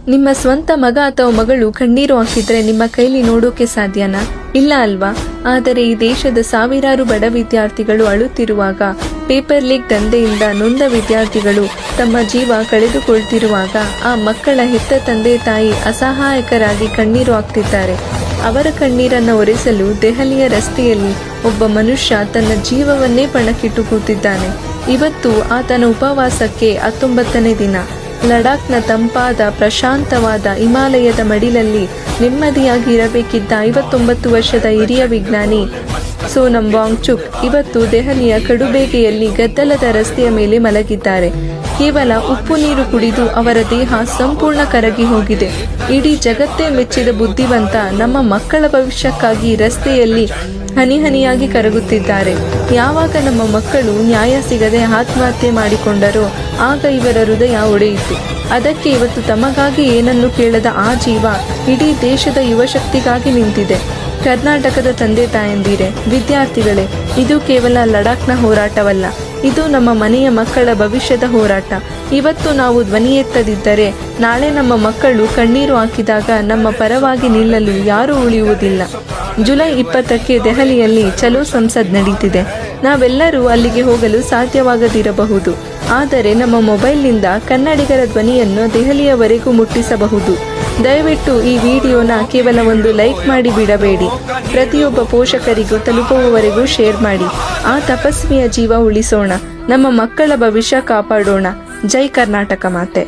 ನಿಮ್ಮ ಸ್ವಂತ ಮಗ ಅಥವಾ ಮಗಳು ಕಣ್ಣೀರು ಹಾಕಿದ್ರೆ ನಿಮ್ಮ ಕೈಲಿ ನೋಡೋಕೆ ಸಾಧ್ಯನಾ? ಇಲ್ಲ ಅಲ್ವಾ? ಆದರೆ ಈ ದೇಶದ ಸಾವಿರಾರು ಬಡ ವಿದ್ಯಾರ್ಥಿಗಳು ಅಳುತ್ತಿರುವಾಗ, ಪೇಪರ್ ಲೀಕ್ ದಂಧೆಯಿಂದ ನೊಂದ ವಿದ್ಯಾರ್ಥಿಗಳು ತಮ್ಮ ಜೀವ ಕಳೆದುಕೊಳ್ತಿರುವಾಗ ಆ ಮಕ್ಕಳ ಹೆತ್ತ ತಂದೆ ತಾಯಿ ಅಸಹಾಯಕರಾಗಿ ಕಣ್ಣೀರು ಹಾಕ್ತಿದ್ದಾರೆ. ಅವರ ಕಣ್ಣೀರನ್ನು ಒರೆಸಲು ದೆಹಲಿಯ ರಸ್ತೆಯಲ್ಲಿ ಒಬ್ಬ ಮನುಷ್ಯ ತನ್ನ ಜೀವವನ್ನೇ ಪಣಕ್ಕಿಟ್ಟು ಕೂತಿದ್ದಾನೆ. ಇವತ್ತು ಆತನ ಉಪವಾಸಕ್ಕೆ 19ನೇ ದಿನ. ಲಡಾಖ್ನ ತಂಪಾದ ಪ್ರಶಾಂತವಾದ ಹಿಮಾಲಯದ ಮಡಿಲಲ್ಲಿ ನೆಮ್ಮದಿಯಾಗಿ ಇರಬೇಕಿದ್ದ 59 ವರ್ಷದ ಹಿರಿಯ ವಿಜ್ಞಾನಿ ಸೋನಂ ವಾಂಗ್ಚುಕ್ ಇವತ್ತು ದೆಹಲಿಯ ಕಡುಬೇಗೆಯಲ್ಲಿ ಗದ್ದಲದ ರಸ್ತೆಯ ಮೇಲೆ ಮಲಗಿದ್ದಾರೆ. ಕೇವಲ ಉಪ್ಪು ನೀರು ಕುಡಿದು ಅವರ ದೇಹ ಸಂಪೂರ್ಣ ಕರಗಿ ಹೋಗಿದೆ. ಇಡೀ ಜಗತ್ತೇ ಮೆಚ್ಚಿದ ಬುದ್ಧಿವಂತ ನಮ್ಮ ಮಕ್ಕಳ ಭವಿಷ್ಯಕ್ಕಾಗಿ ರಸ್ತೆಯಲ್ಲಿ ಹನಿ ಹನಿಯಾಗಿ ಕರಗುತ್ತಿದ್ದಾರೆ. ಯಾವಾಗ ನಮ್ಮ ಮಕ್ಕಳು ನ್ಯಾಯ ಸಿಗದೆ ಆತ್ಮಹತ್ಯೆ ಮಾಡಿಕೊಂಡರೋ ಆಗ ಇವರ ಹೃದಯ ಒಡೆಯಿತು. ಅದಕ್ಕೆ ಇವತ್ತು ತಮಗಾಗಿ ಏನನ್ನು ಕೇಳದ ಆ ಜೀವ ಇಡೀ ದೇಶದ ಯುವಶಕ್ತಿಗಾಗಿ ನಿಂತಿದೆ. ಕರ್ನಾಟಕದ ತಂದೆ ತಾಯಂದಿರೇ, ವಿದ್ಯಾರ್ಥಿಗಳೇ, ಇದು ಕೇವಲ ಲಡಾಖ್ನ ಹೋರಾಟವಲ್ಲ, ಇದು ನಮ್ಮ ಮನೆಯ ಮಕ್ಕಳ ಭವಿಷ್ಯದ ಹೋರಾಟ. ಇವತ್ತು ನಾವು ಧ್ವನಿ ಎತ್ತದಿದ್ದರೆ ನಾಳೆ ನಮ್ಮ ಮಕ್ಕಳು ಕಣ್ಣೀರು ಹಾಕಿದಾಗ ನಮ್ಮ ಪರವಾಗಿ ನಿಲ್ಲಲು ಯಾರೂ ಉಳಿಯುವುದಿಲ್ಲ. ಜುಲೈ 20ಕ್ಕೆ ದೆಹಲಿಯಲ್ಲಿ ಚಲೋ ಸಂಸದ್ ನಡೀತಿದೆ. ನಾವೆಲ್ಲರೂ ಅಲ್ಲಿಗೆ ಹೋಗಲು ಸಾಧ್ಯವಾಗದಿರಬಹುದು, ಆದರೆ ನಮ್ಮ ಮೊಬೈಲ್ನಿಂದ ಕನ್ನಡಿಗರ ಧ್ವನಿಯನ್ನು ದೆಹಲಿಯವರೆಗೂ ಮುಟ್ಟಿಸಬಹುದು. ದಯವಿಟ್ಟು ಈ ವಿಡಿಯೋನ ಕೇವಲ ಒಂದು ಲೈಕ್ ಮಾಡಿ ಬಿಡಬೇಡಿ. ಪ್ರತಿಯೊಬ್ಬ ಪೋಷಕರಿಗೂ ತಲುಪುವವರೆಗೂ ಶೇರ್ ಮಾಡಿ. ಆ ತಪಸ್ವಿಯ ಜೀವ ಉಳಿಸೋಣ, ನಮ್ಮ ಮಕ್ಕಳ ಭವಿಷ್ಯ ಕಾಪಾಡೋಣ. ಜೈ ಕರ್ನಾಟಕ ಮಾತೆ.